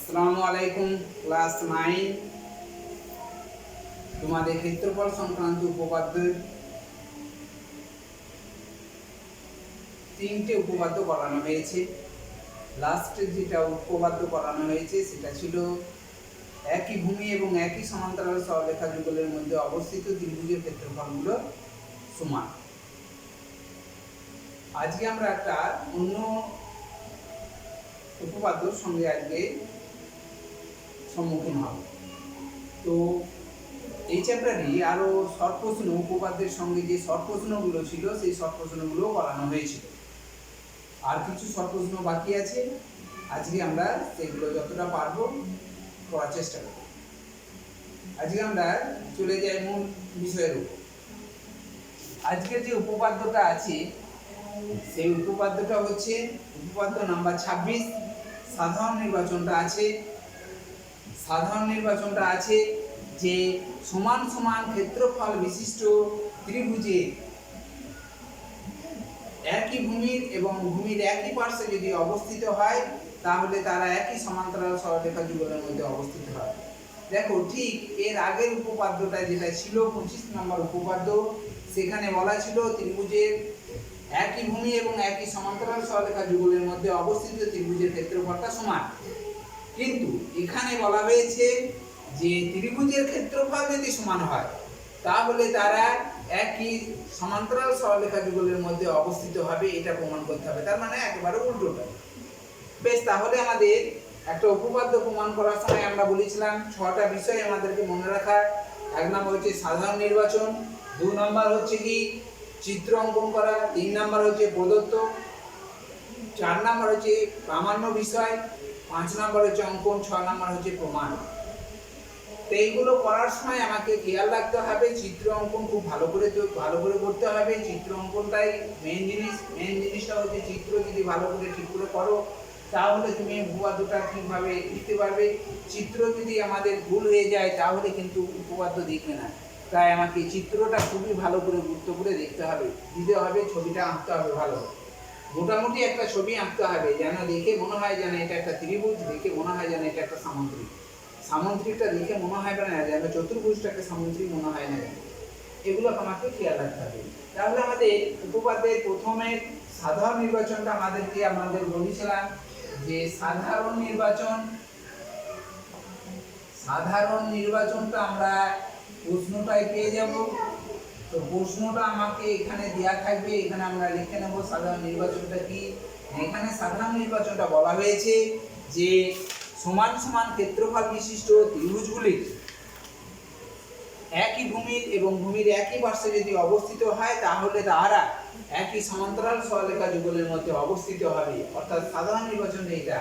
আসসালামু আলাইকুম। ক্লাস 9 তোমাদের ক্ষেত্রফল সংক্রান্ত উপপাদ্যের তিনটে উপপাদ্য করানো হয়েছে। লাস্টে যেটা উপপাদ্য করানো হয়েছে সেটা ছিল একই ভূমি এবং একই সমান্তরাল সরলরেখা যুগলের মধ্যে অবস্থিত ত্রিভুজের ক্ষেত্রফলগুলো সমান। আজকে আমরা একটা অন্য উপপাদ্যর সঙ্গে আজকে সম্মুখীন হব। তো এই চ্যাপ্টারে আরো শর্ট প্রশ্ন উপপাদ্যের সঙ্গে যে শর্ট প্রশ্নগুলো ছিল সেই শর্ট প্রশ্নগুলো করানো হয়েছিল। আর কিছু শর্ট প্রশ্ন বাকি আছে, আজকে আমরা সেগুলো যতটা পারবো করার চেষ্টা করব। আজকে আমরা চলে যাই মূল বিষয়ের উপর। আজকের যে উপপাদ্যটা আছে সেই উপপাদ্যটা হচ্ছে উপপাদ্য নাম্বার 26। সাধারণ নির্বাচনটা আছে যে সমান সমান ক্ষেত্রফল বিশিষ্ট ত্রিভুজে একই ভূমির এবং ভূমির একই পার্শ্বে যদি অবস্থিত হয় তাহলে তারা একই সমান্তরাল সরলরেখা যুগলের মধ্যে অবস্থিত হয়। দেখো, ঠিক এর আগের উপপাদ্যটা যেটা ছিল 25 নম্বর উপপাদ্য, সেখানে বলা ছিল ত্রিভুজের একই ভূমি এবং একই সমান্তরাল সরলরেখা যুগলের মধ্যে অবস্থিত ত্রিভুজের ক্ষেত্রফলটা সমান। কিন্তু এখানে বলা হয়েছে যে ত্রিভুজের ক্ষেত্রফল যদি সমান হয় তাহলে তারা একই সমান্তরাল সরলরেখা যুগলের মধ্যে অবস্থিত হবে, এটা প্রমাণ করতে হবে। তার মানে একেবারে উল্টোটা। বেশ, তাহলে আমাদের একটা উপপাদ্য প্রমাণ করার সময় আমরা বলেছিলাম 6টা বিষয় আমাদেরকে মনে রাখা। 1 নম্বর হচ্ছে সাধারণ নির্বাচন, 2 নম্বর হচ্ছে কি চিত্র অঙ্কন করা, 3 নম্বর হচ্ছে প্রদত্ত, 4 নম্বর হচ্ছে প্রামাণ্য বিষয়, 5 নম্বর হচ্ছে অঙ্কন, 6 নম্বর হচ্ছে প্রমাণ। তো এইগুলো করার সময় আমাকে খেয়াল রাখতে হবে চিত্র অঙ্কন খুব ভালো করে করতে হবে। চিত্র অঙ্কনটাই মেন জিনিসটা হচ্ছে চিত্র যদি ভালো করে ঠিক করে করো তাহলে তুমি উপপাদ্যটা ঠিকভাবে লিখতে পারবে। চিত্র যদি আমাদের ভুল হয়ে যায় তাহলে কিন্তু উপপাদ্য দেখবে না। তাই আমাকে চিত্রটা খুবই ভালো করে গুরুত্ব করে দিতে হবে, ছবিটা আঁকতে হবে ভালো। মোটামুটি একটা ছবি আঁকতে হবে যেন দেখে মনে হয় যেন এটা একটা ত্রিভুজ, দেখে মনে হয় যেন এটা একটা সামুদ্রিকটা দেখে মনে হয় না যেন চতুর্ভুজটাকে সামুদ্রিক মনে হয় না, এগুলো আমাকে খেয়াল রাখতে হবে। তাহলে আমাদের উপপাদ্যের প্রথমে সাধারণ নির্বাচনটা আমাদের বলেছিলাম যে সাধারণ নির্বাচনটা আমরা প্রশ্নটাই পেয়ে যাব। তো প্রশ্নটা আমাকে এখানে দেওয়া থাকবে, এখানে আমরা লিখে নেব সাধারণ নির্বাচনটা কি। এখানে সাধারণ নির্বাচনটা বলা হয়েছে যে সমান সমান ক্ষেত্রফল বিশিষ্ট ত্রিভুজগুলির একই ভূমির এবং ভূমির একই পার্শ্বে যদি অবস্থিত হয় তাহলে তারা একই সমান্তরাল সরলরেখা যুগলের মধ্যে অবস্থিত হবে। অর্থাৎ সাধারণ নির্বাচন এইটা।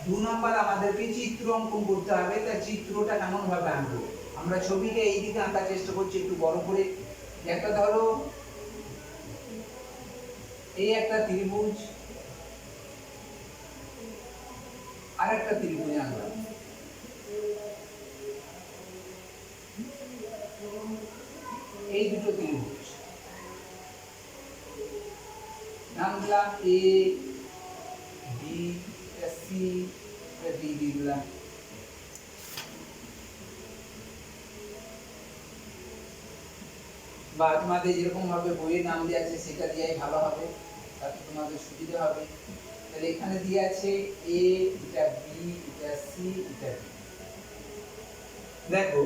2 নম্বর আমাদেরকে চিত্র অঙ্কন করতে হবে। তার চিত্রটা কেমন ভাবে আঁকবো, আমরা ছবিকে এই দিকে আঁকার চেষ্টা করছি একটু বড় করে। একটা ধরো এই একটা ত্রিভুজ আর একটা ত্রিভুজ আঁকলাম। এই দুটো ত্রিভুজ নাম দিলাম এ বি সি ডি দিলাম। বা তোমাদের যেরকম ভাবে বইয়ের নাম দেওয়া আছে সেটা দিয়েই ভালো হবে, তাতে তোমাদের সুবিধা হবে। তাহলে এখানে দিয়ে আছে এ, এটা বি, এটা সি, এটা ডি। দেখো,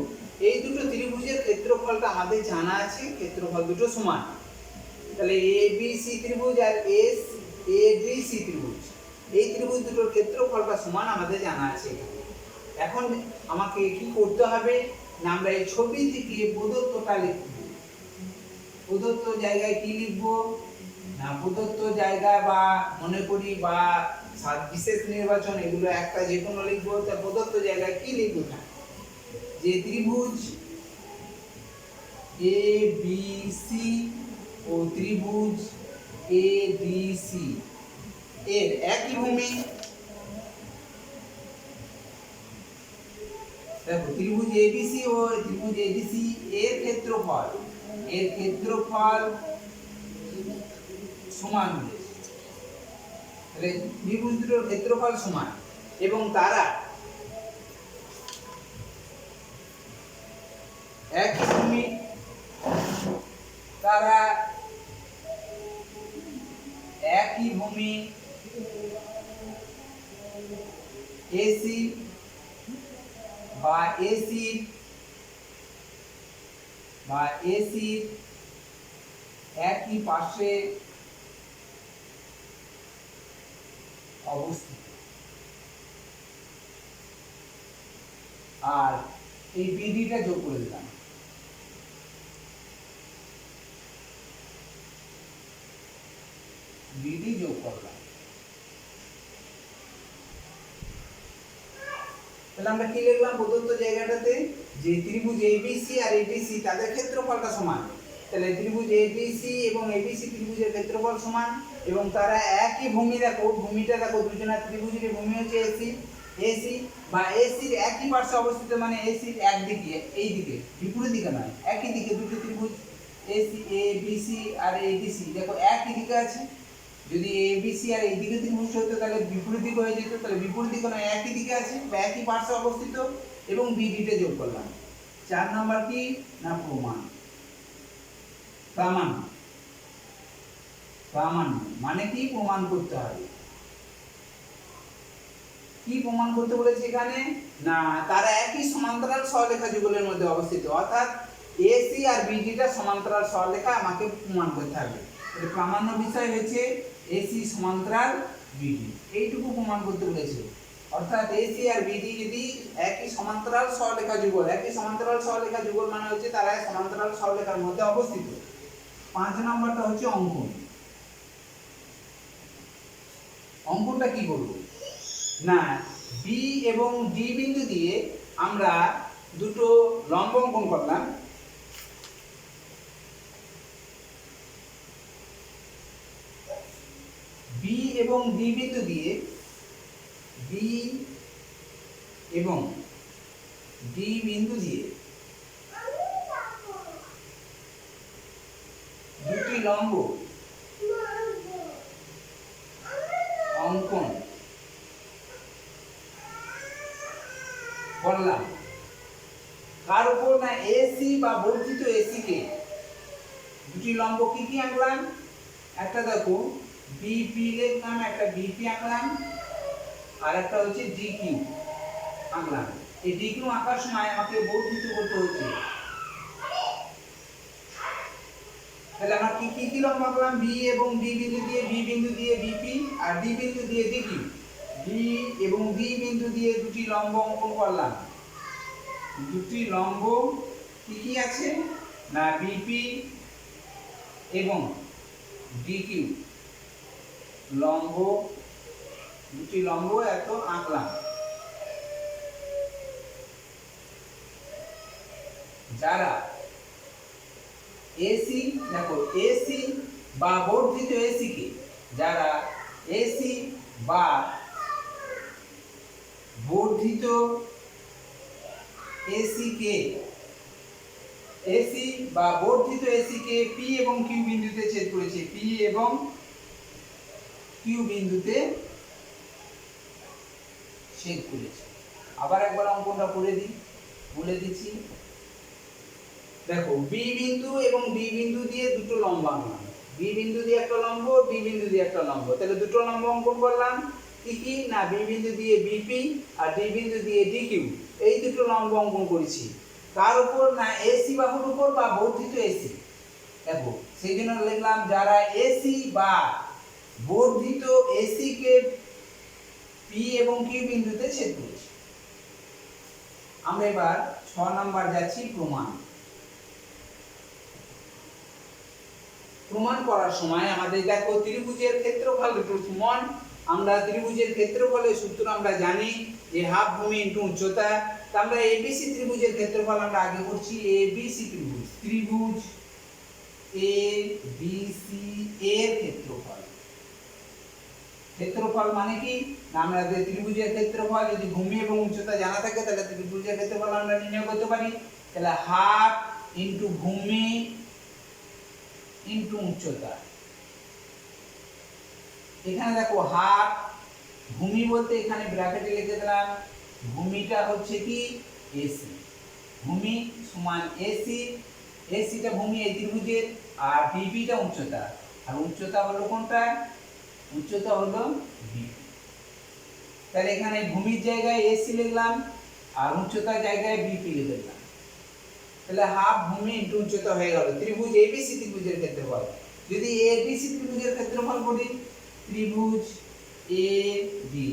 এই দুটো ত্রিভুজের ক্ষেত্রফলটা আমাদের জানা আছে, ক্ষেত্রফল দুটো সমান। তাহলে এ বি সি ত্রিভুজ আর এস এ বি সি ত্রিভুজ, এই ত্রিভুজ দুটোর ক্ষেত্রফলটা সমান আমাদের জানা আছে। এখন আমাকে কি করতে হবে না, আমরা এই ছবি থেকে প্রদত্তটা লিখব। প্রদত্ত জায়গায় কি লিখব না, প্রদত্ত জায়গায় বা মনে করি বা বিশেষ নির্বাচন এগুলো একটা যে কোনো লিখবো। তা প্রদত্ত জায়গায় কি লিখবো না, যে ত্রিভুজ এ বি সি ও ত্রিভুজ এ ডি সি এর একই ভূমি। দেখো, ত্রিভুজ এবিসি ও ত্রিভুজ এডিসি এর ক্ষেত্রফল সমান হলে তাহলে ত্রিভুজ দুটোর ক্ষেত্রফল সমান এবং তারা একই ভূমি, তারা একই ভূমি এসি বা এসির একই পাশে অবস্থিত। আর এই বিডিটা যোগ করে দিলাম। বিডি যোগ করলাম, তাহলে আমরা কি লিখলাম প্রদত্ত জায়গাটাতে, যে ত্রিভুজ এবিসি আর এবিসি তাদের ক্ষেত্রফলটা সমান। তাহলে ত্রিভুজ এবিসি এবং এবিসি ত্রিভুজের ক্ষেত্রফল সমান, এবং তারা একই ভূমি, দেখো ভূমিটা দেখো, দুজনের ত্রিভুজের ভূমি হচ্ছে এসি বা এসির একই পার্শ্বে অবস্থিত, মানে এসির একদিকে, এই দিকে, বিপরীত দিকে নয়, একই দিকে দুটো ত্রিভুজ এসি এবিসি আর এডিসি দেখো একই দিকে আছে। যদি এবিসি আর এই দিকে ত্রিভুজ হতো তাহলে বিপরীত দিকে হয়ে যেত, তাহলে বিপরীত দিকে নয়, একই দিকে আছে বা একই পার্শ্বে অবস্থিত, এবং বিডিটা যোগ করলাম। 4 নাম্বার কি না প্রমাণ। প্রামাণ্য মানে কি, প্রমাণ করতে হবে। কি প্রমাণ করতে বলেছে এখানে, না তারা একই সমান্তরাল সরলরেখা যুগলের মধ্যে অবস্থিত, অর্থাৎ এসি আর বিডিটা সমান্তরাল সরলরেখা আমাকে প্রমাণ করতে হবে। এটা প্রামাণ্য বিষয় হচ্ছে এসি সমান্তরাল বিডি, এইটুকু প্রমাণ করতে বলেছে। অর্থাৎ এসি আর বিডি যদি একই সমান্তরাল সরলরেখা যুগল, একই সমান্তরাল সরলরেখা যুগল মানে হচ্ছে তারা সমান্তরাল সরলরেখার মধ্যে অবস্থিত। 5 নম্বরটা হচ্ছে অঙ্কন। অঙ্কনটা কি করব, না বি এবং ডি বিন্দু দিয়ে আমরা দুটো লম্ব অঙ্কন করলাম। বি এবং ডি বিন্দু দিয়ে, বি এবং ডি বিন্দু দিয়ে দুটি লম্ব অঙ্কন করলাম। কার উপর, না এসি বা বর্ধিত এসি কে দুটি লম্ব কি কি আঁকলাম, একটা দেখো বিপি লিখলাম, একটা বিপি আঁকলাম, আর একটা হচ্ছে ডিকিউ আঁকলাম। এই ডিকিউ আঁকার সময় আমাকে বর্ধিত করতে হচ্ছে, তাহলে আমরা কি কি কি লম্ব আঁকলাম, বি এবং ডি বিন্দু দিয়ে, বি বিন্দু দিয়ে বিপি আর ডি বিন্দু দিয়ে ডিকিউ। বি এবং ডি বিন্দু দিয়ে দুটি লম্ব অঙ্কন করলাম। দুটি লম্ব কি কি আছে, না বিপি এবং ডিকিউ লম্ব, দুটি লম্ব এত আঁকলাম, যারা এসি, দেখো এসি বা বর্ধিত এসি কে, যারা এসি বা বর্ধিত এসি কে, এসি বা বর্ধিত এসি কে পি এবং কিউ বিন্দুতে ছেদ করেছে, পি এবং কিউ বিন্দুতে ছেদ করেছে। আবার একবার অঙ্কনটা করে দিই, বলে দিচ্ছি। দেখো বি বিন্দু এবং ডি বিন্দু দিয়ে দুটো লম্ব আঁকলাম, বি বিন্দু দিয়ে একটা লম্ব, ডি বিন্দু দিয়ে একটা লম্ব, তাহলে দুটো লম্ব অঙ্কন করলাম। কি কি, না বি বিন্দু দিয়ে বিপি আর ডি বিন্দু দিয়ে ডিকিউ, এই দুটো লম্ব অঙ্কন করেছি। কার উপর, না এসি বাহুর উপর বা বর্ধিত এসি। দেখো সেই জন্য লিখলাম যারা এসি বা বর্ধিত এসি কে পি এবং কিউ বিন্দুতে ছেদ করেছে। আমরা এবার 6 নাম্বার যাচ্ছি, প্রমাণ। প্রমাণ করার সময় আমাদের দেখো ত্রিভুজের ক্ষেত্রফল দুটো সমান। আমরা ত্রিভুজের ক্ষেত্রফলের সূত্র আমরা জানি যে হাফ ভূমি ইনটু উচ্চতা। তা আমরা এবিসি ত্রিভুজের ক্ষেত্রফল আমরা আগে করছি, এবিসি ত্রিভুজ, ত্রিভুজ এবিসি এর ক্ষেত্রফল। ক্ষেত্রফল মানে কি, না আমাদের ত্রিভুজের ক্ষেত্রফল যদি ভূমি এবং উচ্চতা জানা থাকে তাহলে ত্রিভুজের ক্ষেত্রফল আমরা নির্ণয় করতে পারি। তাহলে হাফ ইনটু ভূমি ইনটু উচ্চতা। এখানে দেখো হাফ, ভূমি বলতে এখানে ব্র্যাকেটে লিখে দিলাম, ভূমিটা হচ্ছে কি এসি, ভূমি সমান এসি, এসিটা ভূমি এই ত্রিভুজের, আর বিপিটা উচ্চতা, আর উচ্চতা হলো কোনটা, উচ্চতা হলো বিপি। তাহলে এখানে ভূমির জায়গায় এসি লিখলাম আর উচ্চতার জায়গায় বিপি লিখলাম, তাহলে হাফ ভূমি ইন্টু উচ্চতা হয়ে গেল ত্রিভুজ এবিসি ত্রিভুজের ক্ষেত্রফল। যদি এবিসি ত্রিভুজের ক্ষেত্রফল করি, ত্রিভুজ এ বি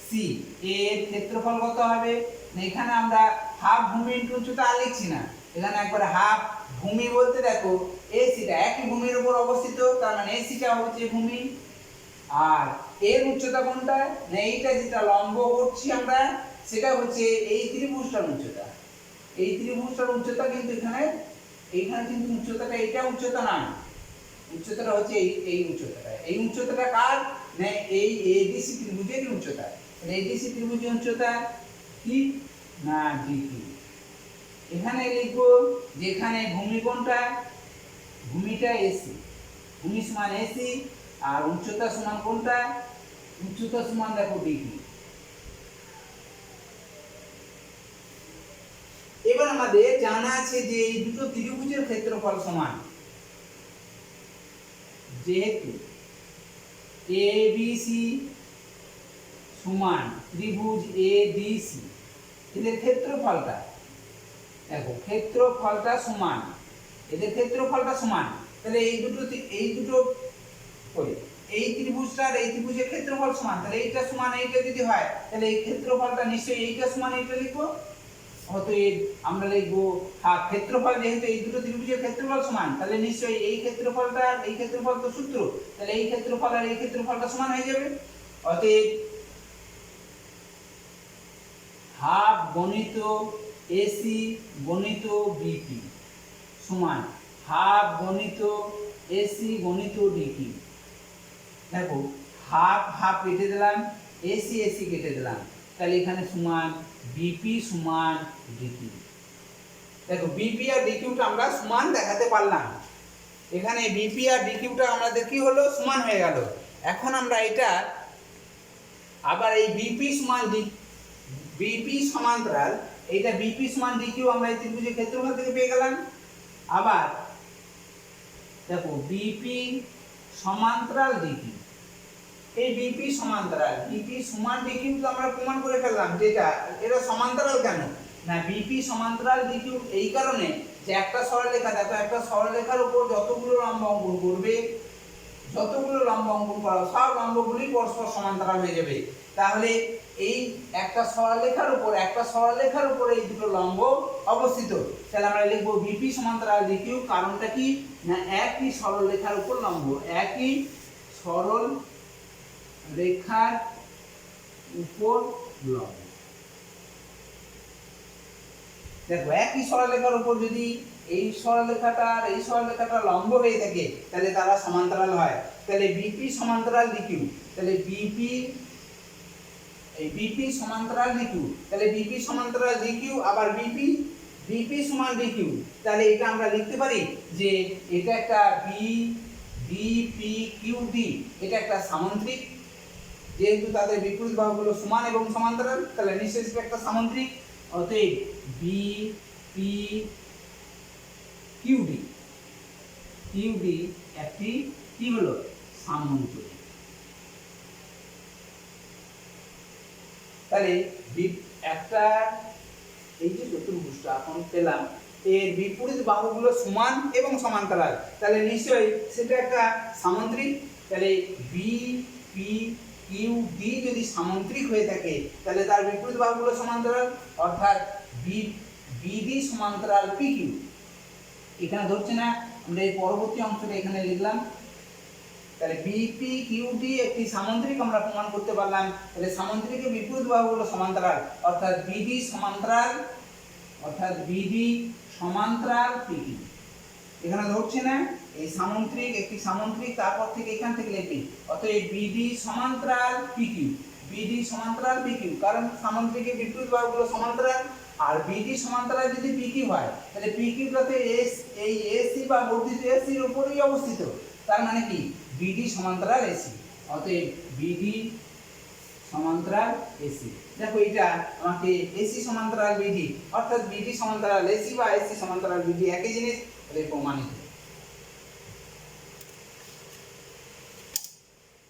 সি এর ক্ষেত্রফল কত হবে, এখানে আমরা হাফ ভূমি ইন্টু উচ্চতা আর লিখছি না, এখানে একবার হাফ ভূমি বলতে দেখো এসিটা একই ভূমির উপর অবস্থিত, তার মানে এসিটা হচ্ছে ভূমি, আর এর উচ্চতা কোনটা না এইটা যেটা লম্ব করছি আমরা সেটা হচ্ছে এই ত্রিভুজটার উচ্চতা। এই ত্রিভুজটার উচ্চতা কিন্তু এইখানে কিন্তু উচ্চতাটা এটা উচ্চতা না, উচ্চতাটা হচ্ছে এই উচ্চতাটা, এই উচ্চতাটা কার না এই এবিসি ত্রিভুজের উচ্চতা। তাহলে এবিসি ত্রিভুজের উচ্চতা কি না ডিপি। এখানে লিখবো যেখানে ভূমি কোনটা, ভূমিটা এসি, ভূমি সমান এসি, আর উচ্চতা সমান কোনটা, উচ্চতা সমান দেখো ডিপি। এবার আমাদের জানা আছে যে এই দুটো ত্রিভুজের ক্ষেত্রফল সমান, যেহেতু এবিসি সমান ত্রিভুজ এডিসি, এদের ক্ষেত্রফলটা দেখো ক্ষেত্রফলটা সমান, এদের ক্ষেত্রফলটা সমান, তাহলে এই দুটো করে এই ত্রিভুজটা আর এই ত্রিভুজের ক্ষেত্রফল সমান, তাহলে এইটা সমান এইটা যদি হয় তাহলে এই ক্ষেত্রফলটা নিশ্চয়ই এইটা সমান এইটা লিখবো, অতএব আমরা লিখবো ক্ষেত্রফল, যেহেতু এই দুটো ত্রিভুজের ক্ষেত্রফল সমান তাহলে নিশ্চয়ই এই ক্ষেত্রফলটা এই ক্ষেত্রফল তো সূত্র, তাহলে এই ক্ষেত্রফল আর এই ক্ষেত্রফলটা সমান হয়ে যাবে। অতএব হাফ গণিত এসি গণিত বিপি সমান হাফ গণিত এসি গণিত ডিপি। দেখো হাফ হাফ কেটে দিলাম, এসি এসি কেটে দিলাম, তাহলে এখানে সমান বিপি সমান ডিকিউ। দেখো বিপি আর ডিকিউটা আমরা সমান দেখাতে পারলাম, এখানে বিপি আর ডিকিউটা আমাদের কি হলো সমান হয়ে গেল। এখন আমরা এটা আবার এই বিপি সমান বিপি সমান্তরাল, এইটা বিপি সমান ডিকিউ আমরা এই ত্রিভুজের ক্ষেত্রফল থেকে পেয়ে গেলাম। আবার দেখো বিপি সমান্তরাল ডিকিউ, এই বিপি সমান্তরাল বিপি সমান ডিকিউ তো আমরা প্রমাণ করে ফেললাম, যেটা এটা সমান্তরাল কেন না বিপি সমান্তরাল ডিকিউ এই কারণে যে একটা সরলরেখা, দেখো একটা সরলরেখার উপর যতগুলো লম্ব অঙ্কন করবে, যতগুলো লম্ব অঙ্কন করা সব লম্বগুলি পরস্পর সমান্তরাল হয়ে যাবে। তাহলে এই একটা সরলরেখার উপর এই দুটো লম্ব অবস্থিত, তাহলে আমরা লিখবো বিপি সমান্তরাল ডিকিউ। কারণটা কি না একই সরলরেখার উপর লম্ব, একই সরল রেখার উপর লম্ব। দেখো একই সরলরেখার উপর যদি এই সরলরেখাটা আর এই সরলরেখাটা লম্ব হয়ে থাকে তাহলে তারা সমান্তরাল হয়। তাহলে বিপি সমান্তরাল ডিকিউ, তাহলে বিপি সমান্তরাল ডিকিউ, তাহলে বিপি সমান্তরাল ডিকিউ আবার বিপি সমান ডিকিউ, তাহলে এটা আমরা লিখতে পারি যে এটা একটা বিপি কিউডি, এটা একটা সামান্তরিক, যেহেতু তাদের বিপরীত বাহুগুলো সমান এবং সমান্তরাল তাহলে নিশ্চয়ই এটা একটা সামান্তরিক। অতএব বিপি কিউডি একটি কি হলো সামান্তরিক। তাহলে একটা এই যে চতুর্ভুজটা এখন পেলাম এর বিপরীত বাহুগুলো সমান এবং সমান্তরাল, তাহলে নিশ্চয়ই সেটা একটা সামান্তরিক। তাহলে বিপি কিউডি যদি সামান্তরিক হয়ে থাকে তাহলে তার বিপরীত বাহুগুলো সমান্তরাল, অর্থাৎ বিডি সমান্তরাল পিকিউ। এখানে ধরছে না, আমরা এই পরবর্তী অংশটা এখানে লিখলাম। তাহলে বিপি কিউডি একটি সামান্তরিক আমরা প্রমাণ করতে পারলাম, তাহলে সামান্তরিকের বিপরীত বাহুগুলো সমান্তরাল, অর্থাৎ বিডি সমান্তরাল পিকিউ। এখানে ধরছে না এই সামান্তরিক একটি সামান্তরিক, তারপর থেকে এখান থেকে লিখবি অতএব বিডি সমান্তরাল পিকিউ, কারণ সামান্তরিকের বিপরীত বাহুগুলো সমান্তরাল, আর বিডি সমান্তরাল যদি পিকিউ হয় তাহলে পিকিউটাতে এই এসি বা বর্ধিত এসির উপরেই অবস্থিত, তার মানে কি বিডি সমান্তরাল এসি। অতএব বিডি সমান্তরাল এসি। দেখো এটা আমাকে এসি সমান্তরাল বিডি অর্থাৎ বিডি সমান্তরাল এসি বা এসি সমান্তরাল বিডি একই জিনিস, এটা প্রমাণিত।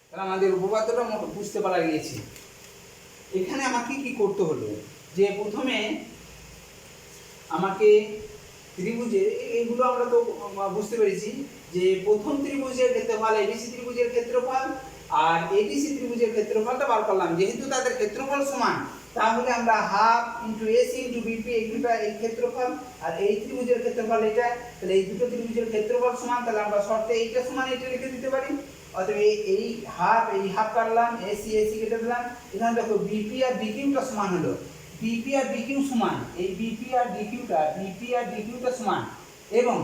তাহলে আমাদের উপপাদ্যটা বুঝতে পারা গিয়েছে। এখানে আমাকে কি করতে হলো, যে প্রথমে আমাকে ত্রিভুজের এইগুলো আমরা তো বুঝতে পেরেছি যে প্রথম ত্রিভুজের ক্ষেত্রফল এবিসি ত্রিভুজের ক্ষেত্রফল আর এডিসি ত্রিভুজের ক্ষেত্রফলটা বার করলাম। যেহেতু তাদের ক্ষেত্রফল সমান, তাহলে আমরা half into AC into BP এইটা এই ক্ষেত্রফল আর এই ত্রিভুজের ক্ষেত্রফল এটা, তাহলে এই দুটো ত্রিভুজের ক্ষেত্রফল সমান, তাহলে আমরা শর্তে এইটা সমান এটা লিখে দিতে পারি। অতএব এই হাফ কাটলাম, এসি এসি কেটে দিলাম। এখানে দেখো বিপি আর বিকিউটা সমান হলো, বিপি আর ডিকিউ সমান, এই বিপি আর ডিকিউটা সমান। এবং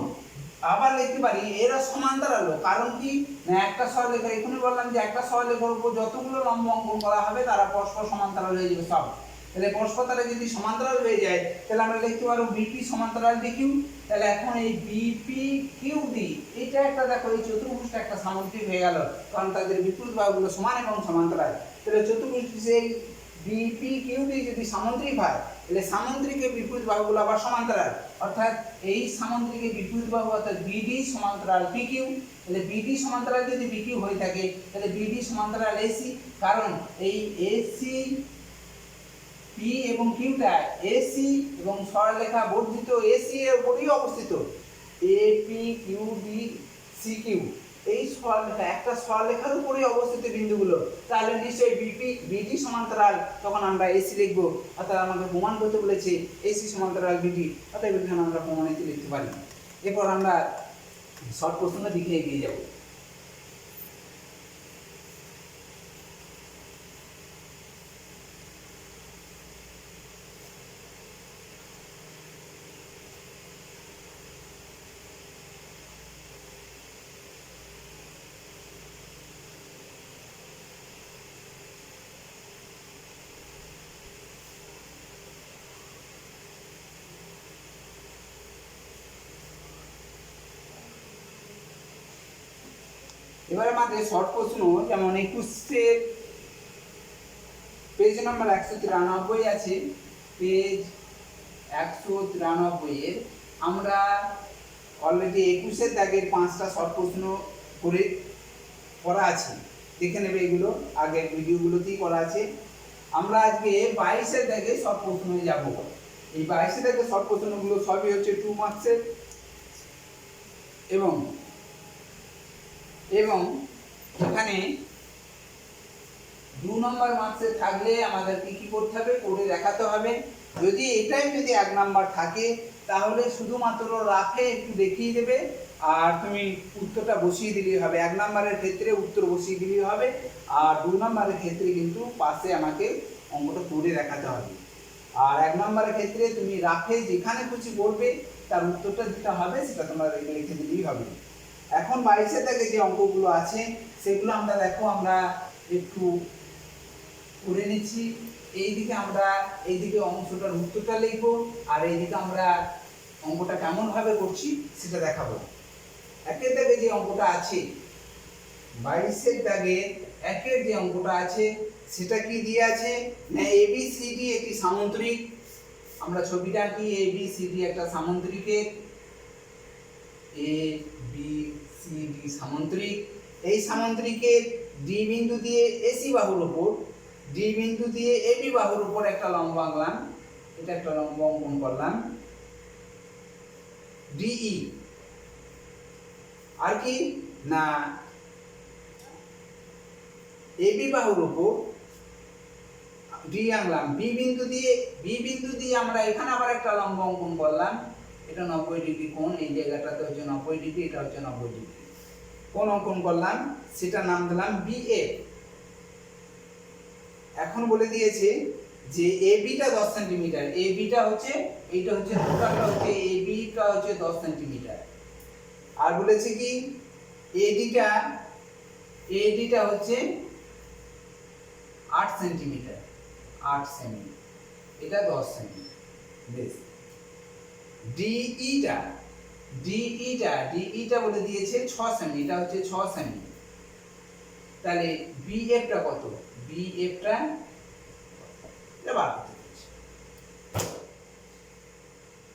আবার লিখতে পারি এরা সমান দাঁড়ালো, কারণ কি না একটা সরলরেখা, এখানে বললাম যে একটা সরলরেখার উপর যতগুলো লম্ব অঙ্কন করা হবে তারা পরস্পর সমান্তরাল হয়ে যাবে সব। তাহলে পরস্পর তারা যদি সমান্তরাল হয়ে যায়, তাহলে আমরা লিখতে পারবো বিপি সমান্তরাল ডিকিউ। তাহলে এখন এই বিপি কিউ ডি এটা একটা দেখো এই চতুর্ভুজটা একটা সামগ্রিক হয়ে গেল, কারণ তাদের বিপরীত বাহুগুলো সমান এবং সমান্তরাল। তাহলে চতুর্ভুজ সেই বিপি কিউডি যদি সামুদ্রিক হয়, তাহলে সামুদ্রিকের বিপরীত বাহুগুলো আবার সমান্তরাল, অর্থাৎ এই সামুদ্রিকের বিপরীত বাহু অর্থাৎ বিডি সমান্তরাল পিকিউ। তাহলে বিডি সমান্তরাল যদি পিকিউ হয়ে থাকে, তাহলে বিডি সমান্তরাল এসি, কারণ এই এসি পি এবং কিউটা এসি এবং সরলরেখা বর্ধিত এসি এর উপরেই অবস্থিত। AP Q D C Q এই সরলরেখা একটা সরলরেখার উপরেই অবস্থিত বিন্দুগুলো, তাহলে নিশ্চয়ই বিডি সমান্তরাল, তখন আমরা এসি লিখব। অর্থাৎ আমাকে প্রমাণ করতে বলেছে এসি সমান্তরাল বিডি, অর্থাৎ এখানে আমরা প্রমাণিত লিখতে পারি। এরপর আমরা শর্ট প্রশ্নের দিকে এগিয়ে যাব। এবারে আমাদের শর্ট প্রশ্ন, যেমন 21 পেজ নাম্বার 193 আছে, পেজ 193 এর আমরা অলরেডি 21 দাগের 5টা শর্ট প্রশ্ন করে করা আছে, দেখে নেবে এগুলো আগের ভিডিওগুলোতেই করা আছে। আমরা আজকে 22 দাগে শর্ট প্রশ্নে যাব। এই 22 দাগে শর্ট প্রশ্নগুলো সবই হচ্ছে 2 মার্কসের এবং এখানে 2 নম্বর মার্কসে থাকলে আমাদের কি করতে হবে, করে দেখাতে হবে। যদি এটাই যদি 1 নাম্বার থাকে, তাহলে শুধুমাত্র রাফে একটু দেখিয়ে দেবে আর তুমি উত্তরটা বসিয়ে দিলেই হবে। 1 নাম্বারের ক্ষেত্রে উত্তর বসিয়ে দিলেই হবে, আর 2 নম্বরের ক্ষেত্রে কিন্তু পাশে আমাকে অঙ্কটা করে দেখাতে হবে। আর 1 নম্বরের ক্ষেত্রে তুমি রাফে যেখানে খুশি করবে তার উত্তরটা যেটা হবে সেটা তোমরা লিখে দিলেই হবে। এখন 22 থেকে যে অঙ্কগুলো আছে সেগুলো আমরা দেখো আমরা একটু করে নিচ্ছি। এইদিকে অংশটার উত্তরটা লিখবো আর এইদিকে আমরা অঙ্কটা কেমন ভাবে করছি সেটা দেখাবো। 1 দাগে যে অঙ্কটা আছে, 22 দাগে 1 যে অঙ্কটা আছে সেটা কি দিয়ে আছে না এবিসিডি একটি সামুদ্রিক। আমরা ছবিটা আঁকি, এবিসিডি একটা সামুদ্রিকের, এ বি সি ডি সামুদ্রিক। এই সামুদ্রিকের ডি বিন্দু দিয়ে এসি বাহুর উপর, ডি বিন্দু দিয়ে এবি বাহুর উপর একটা লম্ব আঁকলাম, এটা একটা লম্ব অঙ্কন করলাম ডিই। আর কি না এবি বাহুর উপর ডি আঁকলাম, বি বিন্দু দিয়ে আমরা এখানে আবার একটা লম্ব অঙ্কন করলাম, এটা 90 ডিগ্রি কোণ, এই জায়গাটাতে হচ্ছে 90 ডিগ্রি, এটা হচ্ছে 90 ডিগ্রি কোণ অঙ্কন করলাম, সেটা নাম দিলাম বিএফ। এখন বলে দিয়েছে যে এবিটা 10 সেন্টিমিটার, এবিটা হচ্ছে এইটা হচ্ছে টোটালটা হচ্ছে এবিটা হচ্ছে 10 সেন্টিমিটার। আর বলেছে কি এডিটা হচ্ছে 8 সেন্টিমিটার, 8 সেমি, এটা 10 সেমি। বেশ, ডিইটা বলে দিয়েছে 6 সেমি, এটা হচ্ছে 6 সেমি। তাহলে বিএফটা কত, বিএফটা এটা বার করতে বলেছে।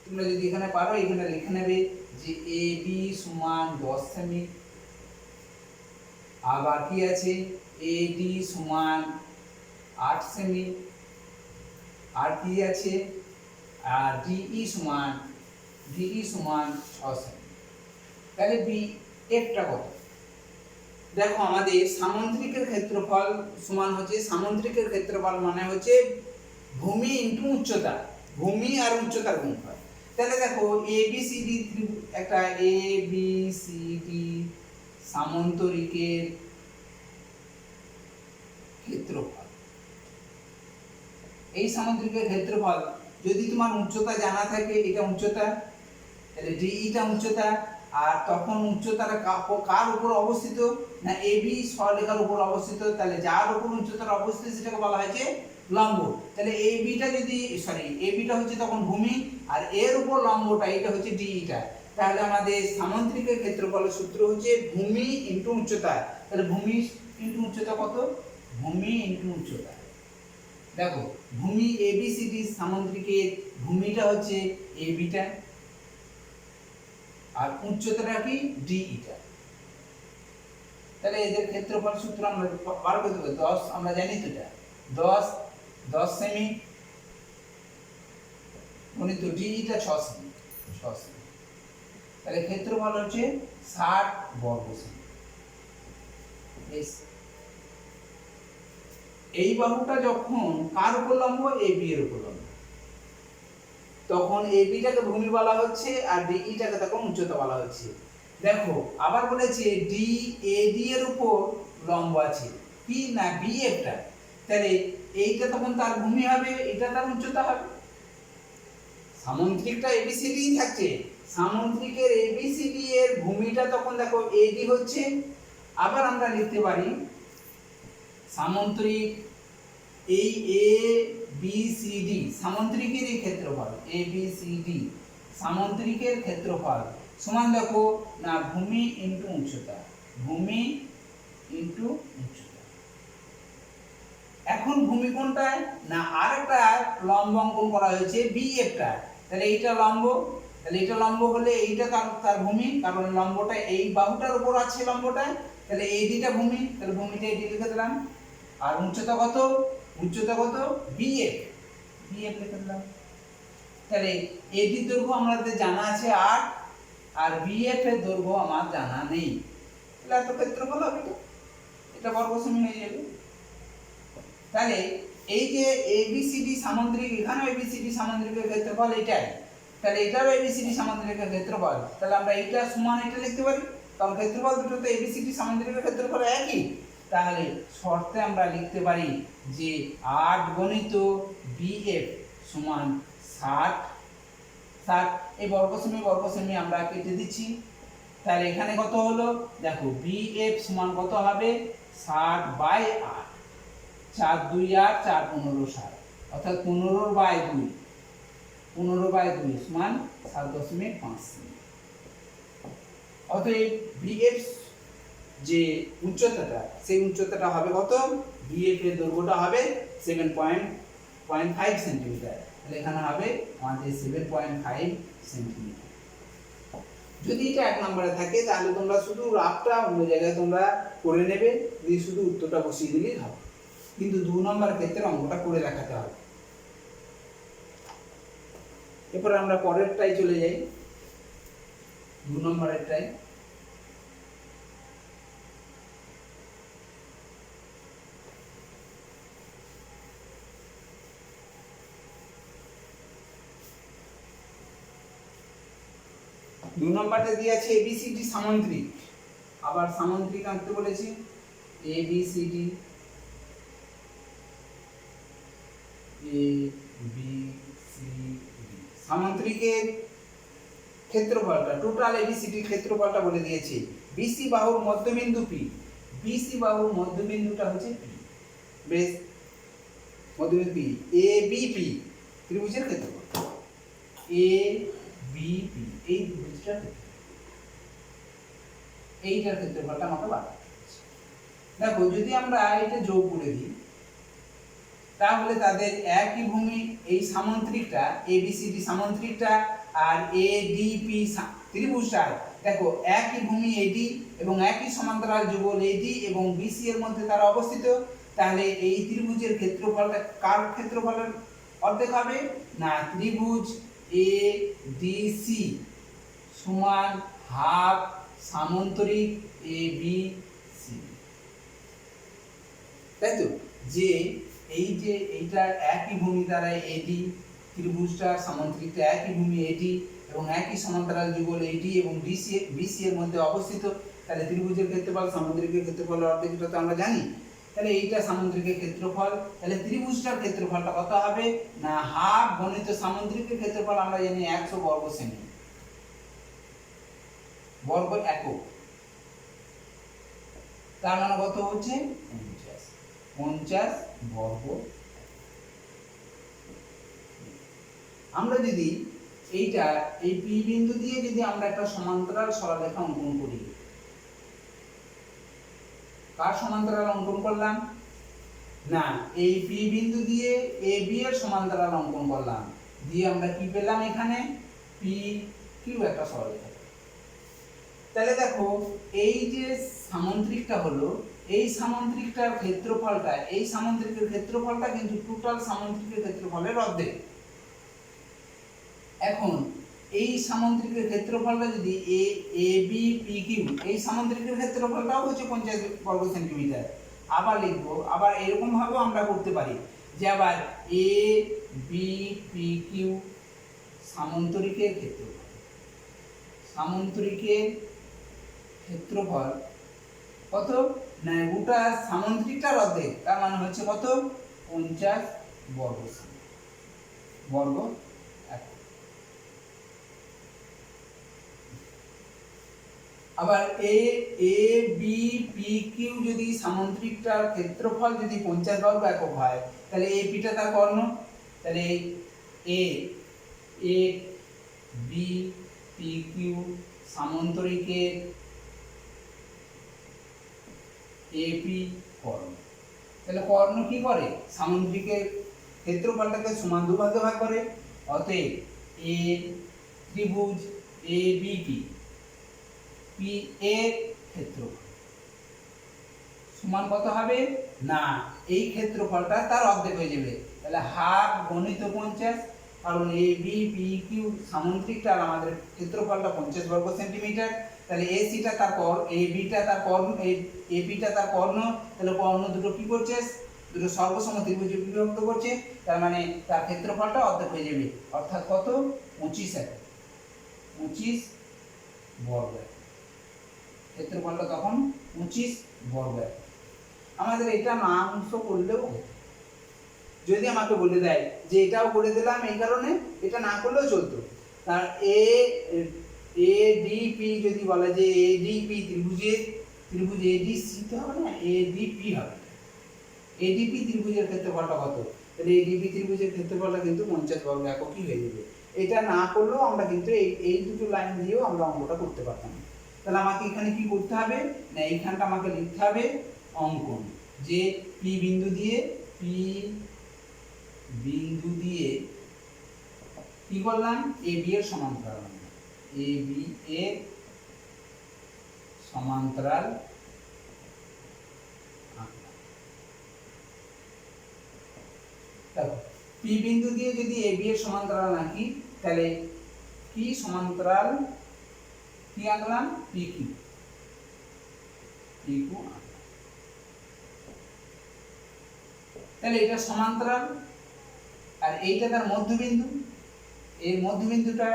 তোমরা যদি এখানে পারো এখানে লিখে নেবে যে এ বি সমান 10 সেমি, আবার কি আছে এ ডি সমান 8 সেমি, আর কি আছে আর ডিই সমান 6 সেমি। তাহলে বি এফটা কত? দেখো আমাদের সামুদ্রিকের ক্ষেত্রফল সমান হচ্ছে, সামুদ্রিকের ক্ষেত্রফল মানে হচ্ছে ভূমি ইনটু উচ্চতা, ভূমি আর উচ্চতার গুণফল। তাহলে দেখো এ বি সি ডি, একটা এ বি সি ডি সামন্তরিকের ক্ষেত্রফল, এই সামুদ্রিকের ক্ষেত্রফল যদি তোমার উচ্চতা জানা থাকে, এটা উচ্চতা, তাহলে ডিইটা উচ্চতা, আর তখন উচ্চতাটা কার উপর অবস্থিত না এ বি সরলরেখার উপর অবস্থিত, তাহলে যার উপর উচ্চতার অবস্থিত সেটাকে বলা হয়েছে লম্ব। তাহলে এ বিটা যদি এ বিটা হচ্ছে তখন ভূমি, আর এর উপর লম্বটা এটা হচ্ছে ডিইটা। তাহলে আমাদের সামুদ্রিকের ক্ষেত্রফলের সূত্র হচ্ছে ভূমি ইনটু উচ্চতা। তাহলে ভূমি ইনটু উচ্চতা কত? ভূমি ইনটু উচ্চতা। দেখো ভূমি এ বি সি ডি সামুদ্রিকের ভূমিটা হচ্ছে এ বিটা, আর উচ্চতাটা কি ডিইটা। তাহলে এদের ক্ষেত্রফল সূত্র আমরা বার করতে পারি। 10 আমরা জানি তো, এটা 10 সেমি গুণিত ডিইটা 6 সেমি, তাহলে ক্ষেত্রফল হচ্ছে 60 বর্গ সেমি। এই বাহুটা যখন কার উপর লম্ব? এ বি এর উপর লম্ব, তখন এ বিটাকে ভূমি বলা হচ্ছে আর ডিইটাকে তখন উচ্চতা বলা হচ্ছে। দেখো আবার বলেছে ডি এ ডি এর উপর লম্ব আছে কি না বি এফটা, তাহলে এইটা তখন তার ভূমি হবে, এটা তার উচ্চতা হবে। সামুদ্রিকটা এবিসিডি থাকছে, সামুদ্রিকের এবিসিডি এর ভূমিটা তখন দেখো এডি হচ্ছে। আবার আমরা লিখতে পারি সামুদ্রিক এই এ বি সি ডি সামুদ্রিকের এই ক্ষেত্রফল, এ বি সি ডি সামুদ্রিকের ক্ষেত্রফল সমান দেখো না ভূমি ইনটু উচ্চতা, ভূমি ইনটু উচ্চতা। এখন ভূমি কোনটায় না আরেকটা লম্ব অঙ্কন করা হয়েছে বি এফটা, তাহলে এইটা লম্ব, তাহলে এটা লম্ব হলে এইটা তার ভূমি, কারণ লম্বটা এই বাহুটার উপর আছে লম্বটা, তাহলে এডিটা ভূমি, তাহলে ভূমিটা এডি লিখে দিলাম। আর উচ্চতা কত? উচ্চতা কত? বিএফ, বিএফ লিখে দিলাম। তাহলে এডির দৈর্ঘ্য আমাদের জানা আছে 8, আর বিএফ এর দৈর্ঘ্য আমার জানা নেই, তাহলে এত ক্ষেত্রফল হবে তো, এটা বর্গ সেমি হয়ে যাবে। তাহলে এই যে এবিসিডি সামুদ্রিক, এখানেও এবিসিডি সামুদ্রিকের ক্ষেত্রফল এটাই, তাহলে এটাও এবিসিডি সামুদ্রিকের ক্ষেত্রফল, তাহলে আমরা এইটা সমান এটা লিখতে পারি, কারণ ক্ষেত্রফল দুটো তো এবিসিডি সামুদ্রিকের ক্ষেত্রফল একই। তাহলে শর্তে আমরা লিখতে পারি যে 8 গণিত বিএফ সমান 60, এই বর্গ সেমি আমরা কেটে দিচ্ছি। তাহলে এখানে কত হলো দেখো বিএফ সমান কত হবে 60/8, 4 2 8, 4 15 60, অর্থাৎ 15/2 সমান 7.5 সেমি। অতএব বিএফ যে উচ্চতাটা, সেই উচ্চতাটা হবে কত? বিএফ এর দৈর্ঘ্যটা হবে 7.5 সেন্টিমিটার, তাহলে এখানে হবে আমাদের 7.5 সেন্টিমিটার। যদি এটা 1 নম্বরে থাকে তাহলে তোমরা শুধু রাফটা অন্য জায়গায় তোমরা করে নেবে, দিয়ে শুধু উত্তরটা বসিয়ে দিলেই হবে, কিন্তু 2 নম্বরের ক্ষেত্রে অঙ্কটা করে দেখাতে হবে। এরপর আমরা পরেরটাই চলে যাই, 2 নম্বরেরটাই। দু নম্বরটা দিয়ে আছে এবিসিডি সামুদ্রিক, আবার সামুদ্রিক আঁকতে বলেছি, এবিসিডি সামুদ্রিকের ক্ষেত্রফলটা, টোটাল এবিসিডি ক্ষেত্রফলটা বলে দিয়েছে। বিসি বাহুর মধ্যবিন্দু পি, বিসি বাহুর মধ্যবিন্দুটা হচ্ছে পি, বেশ মধ্যবিন্দু পি, এ বিপি ত্রিভুজের ক্ষেত্রফল, এ বিপি এই ত্রিভুজটার ক্ষেত্রফল, এইটার ক্ষেত্রফলটা আমাকে বার করতে হবে। দেখো যদি আমরা এটা যোগ করে দিই তাহলে তাদের একই ভূমি, এই সামন্ত্রিকটা এবিসিডি সামন্ত্রিকটা আর এডিপি ত্রিভুজটা, দেখো একই ভূমি এডি এবং একই সমান্তরাল যুগল এডি এবং বিসি এর মধ্যে তারা অবস্থিত, তাহলে এই ত্রিভুজের ক্ষেত্রফলটা কার ক্ষেত্রফলের অর্ধেক হবে? না, ত্রিভুজ এ ডিসি সমান হাফ সামন্তরিক এ বি সি। তাই তো, যে এই যে এইটা একই ভূমি দ্বারা এডি, ত্রিভুজটার সামন্তরিকটা একই ভূমি এডি এবং একই সমান্তরাল যুগল এডি এবং বিসি এর মধ্যে অবস্থিত, তাহলে ত্রিভুজের ক্ষেত্রফল সামুদ্রিকের ক্ষেত্রফলের অর্ধেক, এটা তো আমরা জানি। তাহলে এইটা সামুদ্রিকের ক্ষেত্রফল, তাহলে ত্রিভুজটার ক্ষেত্রফলটা কত হবে? না, হাফ গণিত সামুদ্রিকের ক্ষেত্রফল আমরা জানি 100 বর্গ সেমি, বর্গ একক, তার মানে কত হচ্ছে? 50 বর্গ। আমরা যদি এইটা এই পি বিন্দু দিয়ে যদি আমরা একটা সমান্তরাল সরলরেখা অঙ্কন করি, কার সমান্তরাল অঙ্কন করলাম? না, এই পি বিন্দু দিয়ে এ বি এর সমান্তরাল অঙ্কন করলাম, দিয়ে আমরা কি পেলাম? এখানে পি কিউ একটা সরলরেখা। তাহলে দেখো এই যে সামন্ত্রিকটা হলো, এই সামন্ত্রিকটার ক্ষেত্রফলটা, এই সামন্ত্রিকের ক্ষেত্রফলটা কিন্তু টোটাল সামন্ত্রিকের ক্ষেত্রফলের অর্ধেক। এখন এই সামন্ত্রিকের ক্ষেত্রফলটা যদি এ বি পি কিউ, এই সামন্ত্রিকের ক্ষেত্রফলটাও হচ্ছে 50 বর্গ সেন্টিমিটার। আবার লিখবো, আবার এরকম ভাবেও আমরা করতে পারি যে আবার এ বি পি কিউ সামন্তরিকের ক্ষেত্রফল, সামন্তরিকের ক্ষেত্রফল কত? না, গোটা সামন্ত্রিকটার অর্ধেক, তার মানে হচ্ছে কত? 50 বর্গ বর্গ। আবার এ বি পি কিউ যদি সামন্ত্রিকটার ক্ষেত্রফল যদি 50 বর্গ একক হয়, তাহলে এ পিটা তার কর্ণ, তাহলে A B P Q সামন্তরিকের AP কর্ণ। তাহলে কর্ণ কি করে? সামন্ত্রিকের ক্ষেত্রফলটাকে সমান দুভাগে ভাগ করে। অতএব এ ত্রিভুজ এ বি পি এর ক্ষেত্রফল সমান কত হবে? না, এই ক্ষেত্রফলটা তার অর্ধেক হয়ে যাবে, তাহলে হাফ গণিত 50, কারণ এ বি পি কিউ সামন্ত্রিকটা আর আমাদের ক্ষেত্রফলটা 50 বর্গ সেন্টিমিটার। তাহলে এ সিটা তার কর্ণ, এ বিটা তার কর্ণ, এ পিটা তার কর্ণ, তাহলে কর্ণ দুটো কি করছে? দুটো সর্বসম ত্রিভুজে বিভক্ত করছে, তার মানে তার ক্ষেত্রফলটা অর্ধেক হয়ে যাবে, অর্থাৎ কত? 25 একক, 25 বর্গ। ক্ষেত্রফলটা তখন 25 বর্গ। আমাদের এটা না অংশ করলেও, যদি আমাকে বলে দেয় যে এটাও করে দিলাম এই কারণে, এটা না করলেও চলতো। তার এ ডি পি যদি বলে যে এ ডি পি ত্রিভুজ এ ডি সি তো হবে না, এ ডি পি হবে। এ ডি পি ত্রিভুজের ক্ষেত্রফলটা কত? তাহলে এ ডি পি ত্রিভুজের ক্ষেত্রফলটা কিন্তু 50 বর্গ এককই হয়ে যাবে। এটা না করলেও আমরা কিন্তু এই দুটো লাইন দিয়েও আমরা অঙ্কটা করতে পারতাম। তাহলে আমাকে এখানে কি করতে হবে? না, এইখানটা আমাকে লিখতে হবে অঙ্কন, যে পি বিন্দু দিয়ে কি করলাম? এ বি এর সমান্তরাল, এ বি এর সমান্তরাল দেখো পি বিন্দু দিয়ে যদি এ বি এর সমান্তরাল আঁকি, তাহলে কি সমান্তরাল কি আঁকলাম? পি কিউ তাহলে এটা সমান্তরাল, আর এইটা তার মধ্যবিন্দু, এই মধ্যবিন্দুটা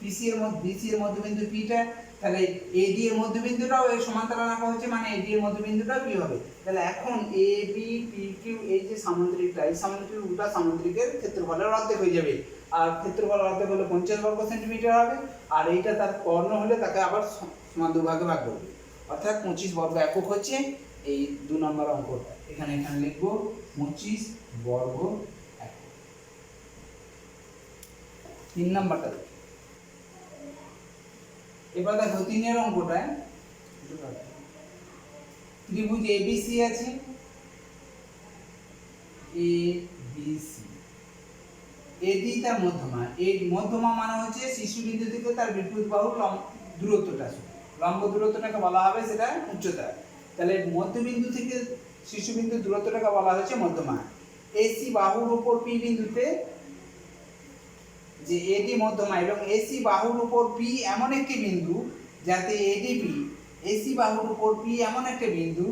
পিসি এর বিসি এর মধ্যবিন্দু পিটা, তাহলে এডি এর মধ্যবিন্দুটাও এই সমান্তরাল আঁকা হচ্ছে, মানে এডি এর মধ্যবিন্দুটাও কি হবে? তাহলে এখন এ বি পি কিউ এই যে সামুদ্রিকটা, এই সামুদ্রিক গোটা সামুদ্রিকের ক্ষেত্রফলের অর্ধেক হয়ে যাবে, আর ক্ষেত্রফল অর্ধেক হলে 50 বর্গ সেন্টিমিটার হবে, আর এইটা তার কর্ণ হলে তাকে আবার সমান দুভাগে ভাগ করবে, অর্থাৎ 25 বর্গ একক হচ্ছে এই 2 নম্বর অঙ্কটা। এখানে লিখবো 25 বর্গ একক। 3 নম্বরটা এবার দেখো 3 এর অঙ্কটা, ত্রিভুজ এবিসি আছে, এ বি সি। এডি তার মধ্যমা, এই মধ্যমা মানে হচ্ছে শীর্ষবিন্দু থেকে তার বিপরীত বাহুর দূরত্বটা, লম্ব দূরত্বটাকে বলা হবে সেটা উচ্চতা। তাহলে মধ্যবিন্দু থেকে শীর্ষবিন্দুর দূরত্বটাকে বলা হচ্ছে মধ্যমা। এসি বাহুর উপর পি বিন্দুতে যে এডি মধ্যমা এবং এসি বাহুর উপর পি এমন একটি বিন্দু যাতে এডিপি, এসি বাহুর উপর পি এমন একটা বিন্দু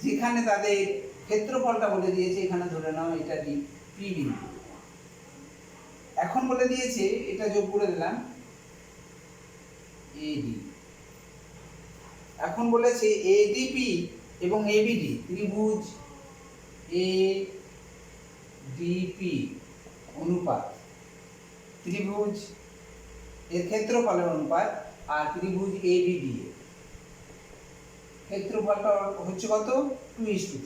যেখানে তাদের ক্ষেত্রফলটা বলে দিয়েছে, এখানে ধরে নাও এটা ডি পি বিন্দু। এখন বলে দিয়েছে, এটা যোগ করে দিলাম এডি। এখন বলেছে এডিপি এবং এবিডি ত্রিভুজ এ ডিপি অনুপাত, ত্রিভুজ এর ক্ষেত্রফলের অনুপাত, আর ত্রিভুজ এবিডি এর ক্ষেত্রফলটা হচ্ছে কত, 2:3।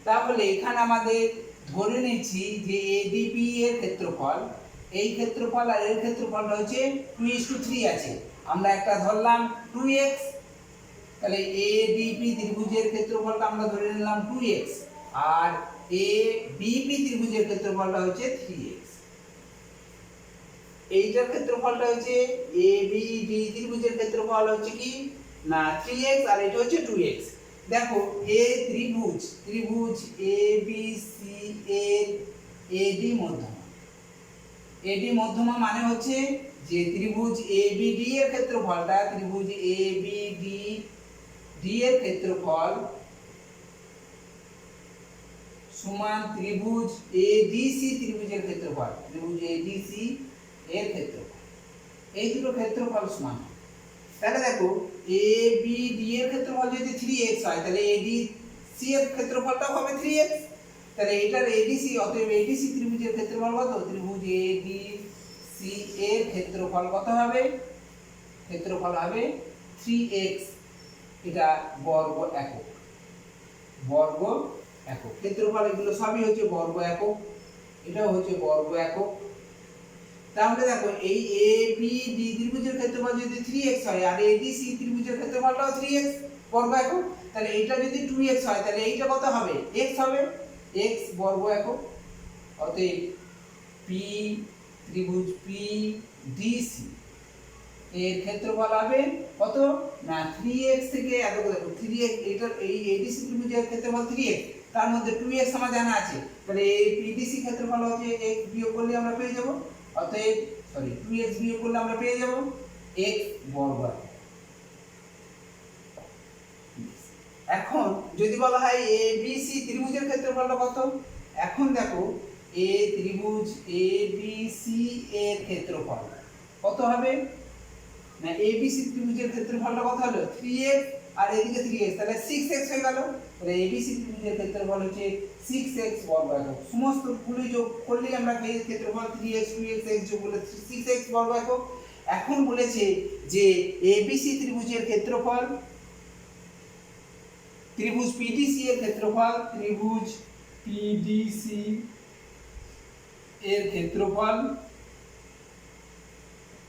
তাহলে এখানে আমাদের ধরে নিচ্ছি যে এডিপি এর ক্ষেত্রফল, এই ক্ষেত্রফল আর এর ক্ষেত্রফলটা হচ্ছে 2:3 আছে। আমরা একটা ধরলাম 2x, তাহলে এডিপি ত্রিভুজের ক্ষেত্রফলটা আমরা ধরে নিলাম 2x, আর এবিপি ত্রিভুজের ক্ষেত্রফলটা হচ্ছে 3x। এইটার ক্ষেত্রফলটা হচ্ছে এবিডি ত্রিভুজের ক্ষেত্রফল হচ্ছে কি না 3x, আর এটা হচ্ছে 2x। দেখো এ ত্রিভুজ এবিসি এর এডি মধ্যমা, এডি মধ্যমা মানে হচ্ছে যে ত্রিভুজ এবিডি এর ক্ষেত্রফলটা, ত্রিভুজ এবিডি এর ক্ষেত্রফল সমান ত্রিভুজ এডিসি ত্রিভুজের ক্ষেত্রফল, ত্রিভুজ এডিসি এর ক্ষেত্রফল। এই দুটো ক্ষেত্রফল সমান। তাহলে দেখো এবিডি এর ক্ষেত্রফল যদি 3x হয়, তাহলে এডিসি এর ক্ষেত্রফলটা হবে 3x। তাহলে এটার এডিসি, অতএব এডিসি ত্রিভুজের ক্ষেত্রফল কত, ত্রিভুজ এডিসি এর ক্ষেত্রফল কত হবে, ক্ষেত্রফল হবে 3x। এটা বর্গ একক, বর্গ একক ক্ষেত্রফল, এগুলো সবই হচ্ছে বর্গ একক, এটাও হচ্ছে বর্গ একক। তাহলে দেখো এই এবিডি ত্রিভুজের ক্ষেত্রফল যদি 3x হয়, আর এডিসি ত্রিভুজের ক্ষেত্রফলটাও 3x বর্গ একক, তাহলে এইটা যদি 2x হয়, তাহলে এইটা কত হবে, x হবে, x বর্গ একক। অতএব পি ত্রিভুজ পিডিসি এর ক্ষেত্রফল হবে কত না 3x থেকে এত, দেখো 3x, এটা এই এডিসি ত্রিভুজের ক্ষেত্রফল 3x, তার মধ্যে 2x আমার জানা আছে, তাহলে এই পিডিসি ক্ষেত্রফল হচ্ছে x বিয়োগ করলে আমরা পেয়ে যাব, অতএব 2x বিয়োগ করলে আমরা পেয়ে যাব x বর্গ। এখন যদি বলা হয় এবিসি ত্রিভুজের ক্ষেত্রফলটা কত, এখন দেখো এ ত্রিভুজ এবিসি এর ক্ষেত্রফল কত হবে না, এবিসি ত্রিভুজের ক্ষেত্রফলটা কত হলো 3x, আর এদিকে 3x, তাহলে 6x হয়ে গেল। তাহলে এবিসি ত্রিভুজের ক্ষেত্রফল হচ্ছে 6x বর্গ একক। সমস্ত গুলি যোগ করলে আমরা পেয়ে ক্ষেত্রফল 3x 2x x যোগ করলে 6x বর্গ একক। এখন বলেছে যে এবিসি ত্রিভুজের ক্ষেত্রফল, ত্রিভুজ পিডিসি এর ক্ষেত্রফল, ত্রিভুজ পিডিসি এর ক্ষেত্রফল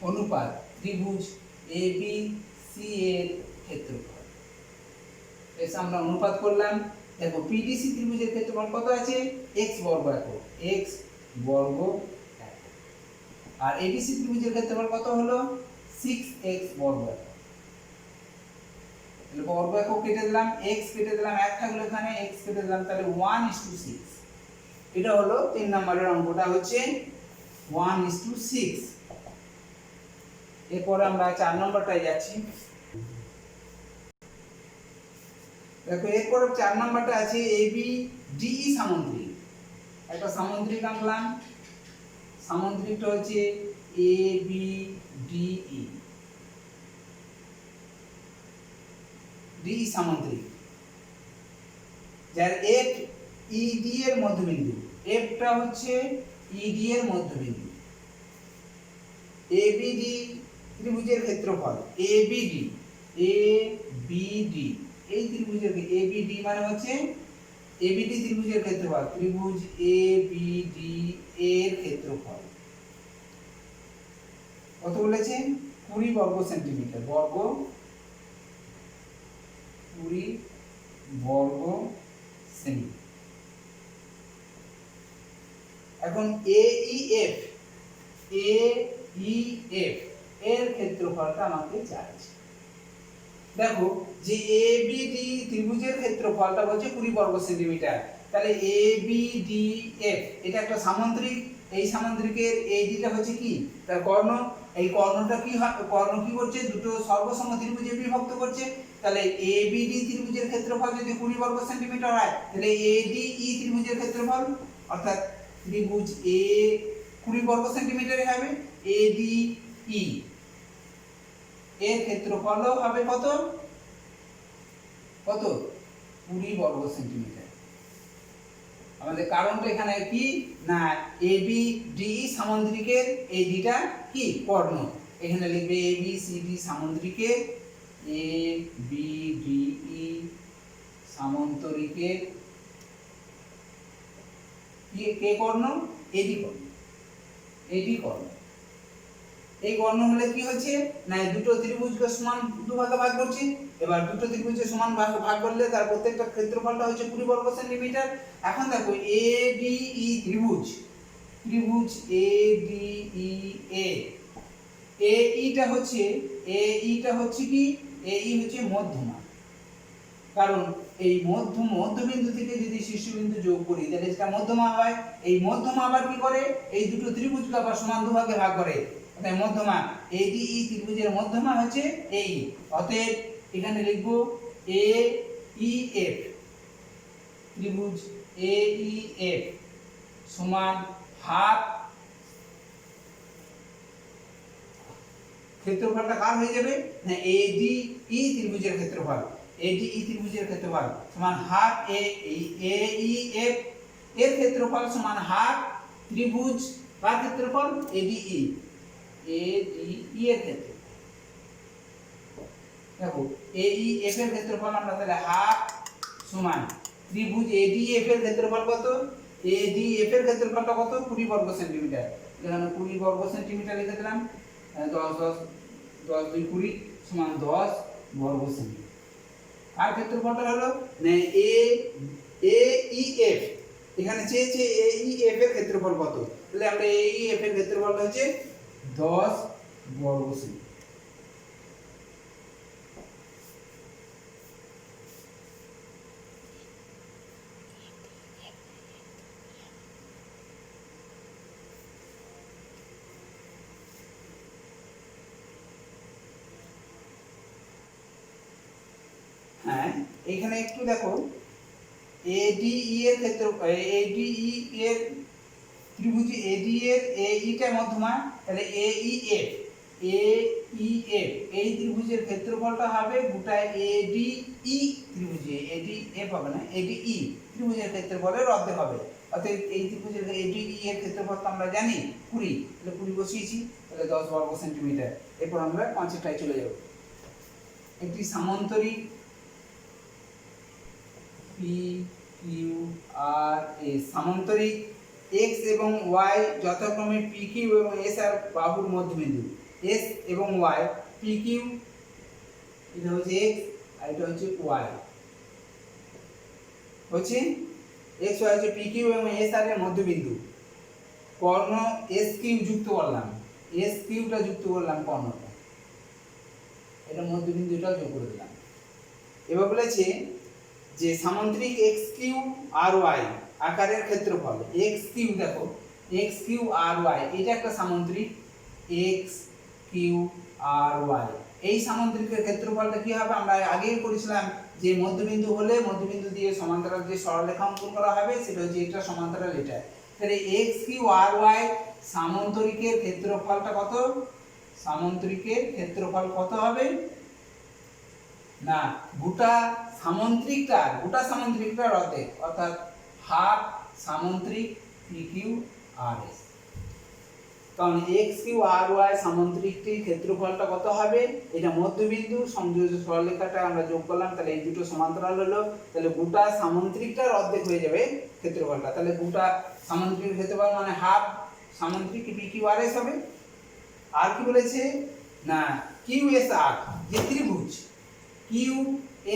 অনুপাত ত্রিভুজ এবিসি এর ক্ষেত্রফল। এসে আমরা অনুপাত করলাম। দেখো পিডিসি ত্রিভুজের ক্ষেত্রফল কত আছে, x বর্গ একক, x বর্গ একক, আর এবিসি ত্রিভুজের ক্ষেত্রফল কত হলো 6x বর্গ একক। তাহলে বর্গ একক কেটে দিলাম, x কেটে দিলাম, 1 থাকলো এখানে, x কেটে দিলাম, তাহলে 1:6। এটা হলো 3 নম্বরের অঙ্কটা হচ্ছে 1:6। এরপরে আমরা 4 নম্বরটায় যাচ্ছি। দেখো এরপরে 4 নম্বরটা আছে এবি ডিই সামুদ্রিক। একটা সামুদ্রিক আঁকলাম, সামুদ্রিকটা হচ্ছে এবি ডিই, ডিই সামুদ্রিক, যার এফ ইডি এর মধ্যবিন্দু, এফটা হচ্ছে ইডি এর মধ্যবিন্দু। এবিডি ত্রিভুজের ক্ষেত্রফল, এবিডি এবিডি এই ত্রিভুজের, এবিডি মানে হচ্ছে এবিডি ত্রিভুজের ক্ষেত্রফল, ত্রিভুজ এবিডি এর ক্ষেত্রফল কত বলেছে 20 বর্গ সেন্টিমিটার, বর্গ 20 বর্গ সেমি। এখন AEF এর ক্ষেত্রফলটা আমাকে চাইছে। দেখো যে ABD ত্রিভুজের ক্ষেত্রফলটা বলছে 20 বর্গ সেন্টিমিটার, তাহলে ABDF এটা একটা সামুদ্রিক, এই সামুদ্রিকের ADটা হচ্ছে কি তার কর্ণ, এই কর্ণটা কি কর্ণ কি করছে দুটো সর্বসম ত্রিভুজে বিভক্ত করছে, তাহলে ABD ত্রিভুজের ক্ষেত্রফল যদি 20 বর্গ সেন্টিমিটার হয় তাহলে ADE ত্রিভুজের ক্ষেত্রফল অর্থাৎ ত্রিভুজ A 20 বর্গ সেন্টিমিটারে হবে, ADE এর ক্ষেত্রফলও হবে কত 20 বর্গ সেন্টিমিটার। আমাদের কারণটা এখানে কি না ABD সামুদ্রিকের ADটা কি কর্ণ, এখানে লিখবে ABCD সামুদ্রিকের ABDE সামন্তরিকের কি কে কর্ণ AD কর্ণ, AD কর্ণ। এই কর্ণ হলে কি হচ্ছে না দুটো ত্রিভুজকে সমান দুভাগে ভাগ করছি, এবার দুটো ত্রিভুজকে সমান ভাগ করলে তার প্রত্যেকটা ক্ষেত্রফলটা হচ্ছে 20 বর্গ সেন্টিমিটার। এখন দেখো ADE ত্রিভুজ ADEA AEটা হচ্ছে কি AE হচ্ছে মধ্যমা, কারণ এই মধ্যবিন্দু থেকে যদি শীর্ষবিন্দু যোগ করি তাহলে সেটা মধ্যমা হয়, এই মধ্যমা আবার কি করে এই দুটো ত্রিভুজকে আবার সমান দুভাগে ভাগ করে, তাই মধ্যমা ADE ত্রিভুজের মধ্যমা হচ্ছে এই, অতএব এখানে লিখব AEF ত্রিভুজ AEF সমান হাফ, ক্ষেত্রফলটা কার হয়ে যাবে না ADE ত্রিভুজের ক্ষেত্রফল, ADE ত্রিভুজের ক্ষেত্রফল সমান হাফ AEF এর ক্ষেত্রফল সমান হাফ ত্রিভুজ কার ক্ষেত্রফল ADE এর ক্ষেত্রফল। দেখো AEF এর ক্ষেত্রফল আমরা তাহলে হাফ সমান ত্রিভুজ ADF এর ক্ষেত্রফল কত, ADF এর ক্ষেত্রফলটা কত 20 বর্গ সেন্টিমিটার, এখানে 20 বর্গ সেন্টিমিটার লিখে দিলাম, 10 2 20 সমান 10 বর্গ সেন্টিমিটার। আর ক্ষেত্রফলটা হলো না AEF, এখানে চেয়েছে AEF এর ক্ষেত্রফল কত, তাহলে আমরা AEF এর ক্ষেত্রফলটা হচ্ছে 10 বর্গ সেন্টিমিটার। হ্যাঁ এখানে একটু দেখো ADE এর ক্ষেত্র ADE এর ত্রিভুজ ADE এর AEটা মধ্যমা, তাহলে AEF এই ত্রিভুজের ক্ষেত্রফলটা হবে গোটা ADE ত্রিভুজে, ADF হবে না ADE ত্রিভুজের ক্ষেত্রফলের অর্ধেক হবে, অতএব এই ত্রিভুজের ADE এর ক্ষেত্রফল তো আমরা জানি 20, তাহলে 20 বসিয়েছি, তাহলে 10 বর্গ সেন্টিমিটার। এরপর আমরা কনসেপ্টটায় চলে যাব। একটি সামান্তরিক PQRS সামান্তরিক x এবং y যথাক্রমে PQ এবং SR বাহুর মধ্যবিন্দু, S এবং y PQ এটা হচ্ছে x আর এটা হচ্ছে y, হচ্ছে x y হচ্ছে PQ এবং SR এর মধ্যবিন্দু, কর্ণ SQ যুক্ত করলাম, SQ টা যুক্ত করলাম কর্ণটা, এটা মধ্যবিন্দুটা যোগ করে দিলাম। এবার বলেছে যে সামান্তরিক XQ আর Y আকারের ক্ষেত্রফল XQ, দেখো XQ আর Y এটা একটা সামান্তরিক XQ আর Y, এই সামান্তরিকের ক্ষেত্রফলটা কি হবে আমরা আগেই করেছিলাম যে মধ্যবিন্দু হলে মধ্যবিন্দু দিয়ে সমান্তরাল যে সরলরেখা অঙ্কন করা হবে সেটা হচ্ছে এটা সমান্তরাল এটা, তাহলে XQ আর Y সামান্তরিকের ক্ষেত্রফলটা কত, সামান্তরিকের ক্ষেত্রফল কত হবে না গোটা সামান্তরিকটার অর্ধেক, অর্থাৎ হাফ সামান্তরিক PQRS, কারণ XQ আর Y সামান্তরিকটির ক্ষেত্রফলটা কত হবে, এটা মধ্যবিন্দু সংযোজিত সরলরেখাটা আমরা যোগ করলাম, তাহলে এই দুটো সমান্তরাল হলো, তাহলে গোটা সামান্তরিকটার অর্ধেক হয়ে যাবে ক্ষেত্রফলটা, তাহলে গোটা সামান্তরিকের ক্ষেত্রফল মানে হাফ সামান্তরিক PQRS হবে। আর কি বলেছে না QSR যে ত্রিভুজ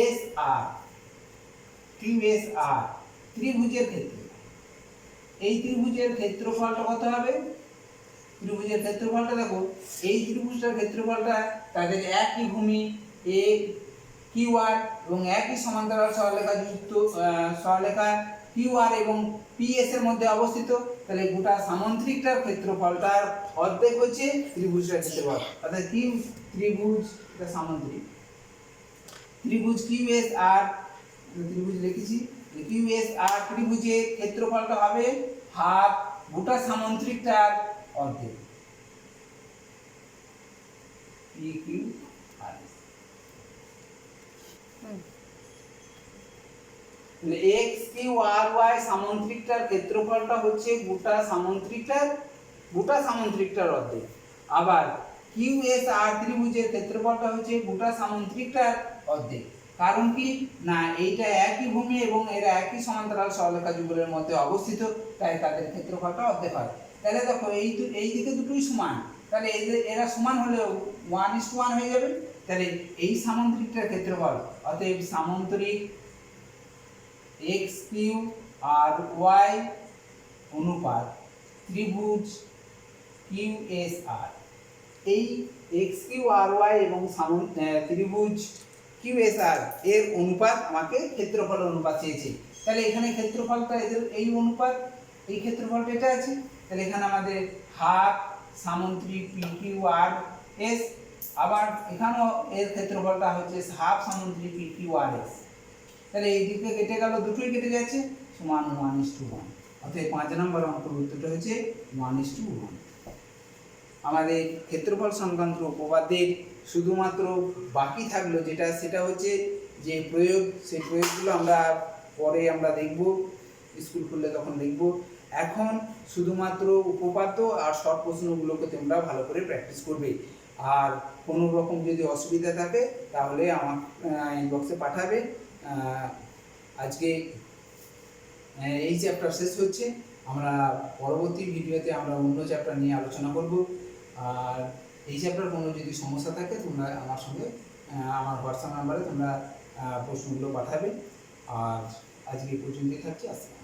এস আর, কিউ এস আর ত্রিভুজের ক্ষেত্রে, এই ত্রিভুজের ক্ষেত্রফলটা কত হবে? ত্রিভুজের ক্ষেত্রফলটা দেখো, এই ত্রিভুজটার ক্ষেত্রফলটা তাদের একই ভূমি এ কিউ আর এবং একই সমান্তরাল সরলরেখা যুক্ত সরলরেখা কিউ আর এবং পি এস এর মধ্যে অবস্থিত। তাহলে গোটা সামান্তরিকটার ক্ষেত্রফলটার অর্ধেক হচ্ছে ত্রিভুজটার ক্ষেত্রফল, অর্থাৎ কিউ ত্রিভুজ সামান্তরিক ত্রিভুজ কিউ এস আর, ত্রিভুজ লিখেছি কিউ এস আর ত্রিভুজের ক্ষেত্রফলটা হবে হাফ গোটা সামান্তরিকটার অর্ধেক পি কিউ আর। তাহলে এক্স কিউ আর ওয়াই সামান্তরিকটার ক্ষেত্রফলটা হচ্ছে গোটা সামান্তরিকটার অর্ধেক। আবার কিউ এস আর ত্রিভুজের ক্ষেত্রফলটা হচ্ছে গোটা সামান্তরিকটার অর্ধেক। কারণ কি না, এইটা একই ভূমি এবং এরা একই সমান্তরাল সরলরেখা যুগলের মধ্যে অবস্থিত, তাই তাদের ক্ষেত্রফলটা অর্ধেক হয়। তাহলে দেখো এই দিকে দুটোই সমান, তাহলে এরা সমান হলেও 1:1 হয়ে যাবে। তাহলে এই সামান্তরিকটার ক্ষেত্রফল, অতএব সামান্তরিক এক্স কিউ আর ওয়াই অনুপাত ত্রিভুজ কিউ এস আর, এই এক্স কিউ আর ওয়াই এবং ত্রিভুজ কিউ এস আর এর অনুপাত আমাকে ক্ষেত্রফল অনুপাত চেয়েছে। তাহলে এখানে ক্ষেত্রফলটা এদের এই অনুপাত, এই ক্ষেত্রফলটা এটা আছে। তাহলে এখানে আমাদের half সামান্তরিক P Q R S, আবার এখানেও এর ক্ষেত্রফলটা হচ্ছে half সামান্তরিক P Q R S. তাহলে এই দিকে কেটে গেল, দুটোই কেটে যাচ্ছে, সমান 1:1। অর্থাৎ 5 নম্বর অঙ্কের উত্তরটা হচ্ছে 1:1। আমাদের ক্ষেত্রফল সংক্রান্ত উপপাদ্যের শুধুমাত্র বাকি থাকলো যেটা, সেটা হচ্ছে যে প্রয়োগ, সেই প্রয়োগগুলো আমরা পরে দেখব, স্কুল খুললে তখন দেখব। এখন শুধুমাত্র উপপাদ্য আর শর্ট প্রশ্নগুলোকে তোমরা ভালো করে প্র্যাকটিস করবে। আর কোনো রকম যদি অসুবিধা থাকে তাহলে আমার ইনবক্সে পাঠাবে। আজকে এই চ্যাপ্টার শেষ হচ্ছে, আমরা পরবর্তী ভিডিওতে আমরা অন্য চ্যাপ্টার নিয়ে আলোচনা করব। আর এই চ্যাপ্টার কোনো যদি সমস্যা থাকে তোমরা আমার সঙ্গে আমার হোয়াটসঅ্যাপ নাম্বারে তোমরা প্রশ্নগুলো পাঠাবে। আর আজকে এই পর্যন্তই থাকছে। আসসালাম।